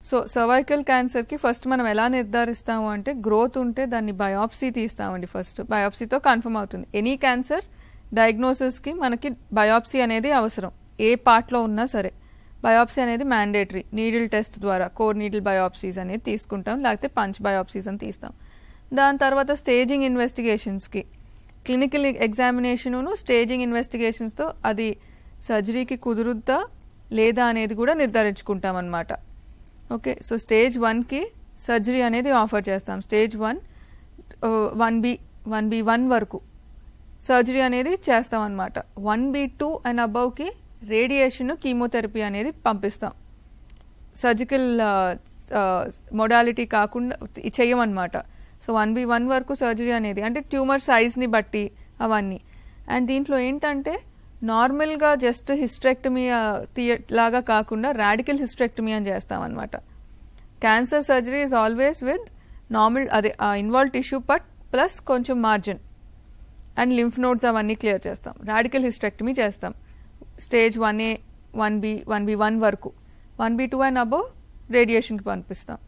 So cervical క్యాన్సర్కి first మనం ఎలా నిర్ధారిస్తాము అంటే గ్రోత్ ఉంటే దాన్ని బయాప్సీ తీస్తామండి. ఫస్ట్ బయాప్సీతో కన్ఫర్మ్ అవుతుంది. ఎనీ క్యాన్సర్ డయాగ్నోసిస్కి మనకి బయాప్సీ అనేది అవసరం, ఏ పార్ట్లో ఉన్నా సరే. బయాప్సీ అనేది మ్యాండేటరీ. నీడిల్ టెస్ట్ ద్వారా కోర్ నీడిల్ బయాప్సీస్ అనేది తీసుకుంటాం, లేకపోతే పంచ్ బయాప్సీస్ అని తీస్తాం. దాని తర్వాత స్టేజింగ్ ఇన్వెస్టిగేషన్స్కి క్లినికల్ ఎగ్జామినేషను స్టేజింగ్ ఇన్వెస్టిగేషన్స్తో అది సర్జరీకి కుదురుద్దా లేదా అనేది కూడా నిర్ధారించుకుంటాం అన్నమాట. ఓకే, సో స్టేజ్ 1కి సర్జరీ అనేది ఆఫర్ చేస్తాం. స్టేజ్ 1B1 వరకు సర్జరీ అనేది చేస్తాం అన్నమాట. 1B2 అండ్ అబౌవ్కి రేడియేషన్ కీమోథెరపీ అనేది పంపిస్తాం. సర్జికల్ మొడాలిటీ కాకుండా చేయమన్నమాట. సో 1B1 వరకు సర్జరీ అనేది అంటే ట్యూమర్ సైజ్ని బట్టి అవన్నీ. అండ్ దీంట్లో ఏంటంటే నార్మల్గా జస్ట్ హిస్టరెక్టమీ లాగా కాకుండా రాడికల్ హిస్టరెక్టమీ అని చేస్తాం అన్నమాట. Cancer surgery is always with normal అదే ఇన్వాల్వ్ టిష్యూ పట్ ప్లస్ కొంచెం మార్జిన్ అండ్ లింఫ్ నోడ్స్ అవన్నీ క్లియర్ చేస్తాం. రాడికల్ హిస్టరెక్టమీ చేస్తాం స్టేజ్ 1A 1B 1B1 వరకు. 1B2 అండ్ అబోవ్ రేడియేషన్కి పంపిస్తాం.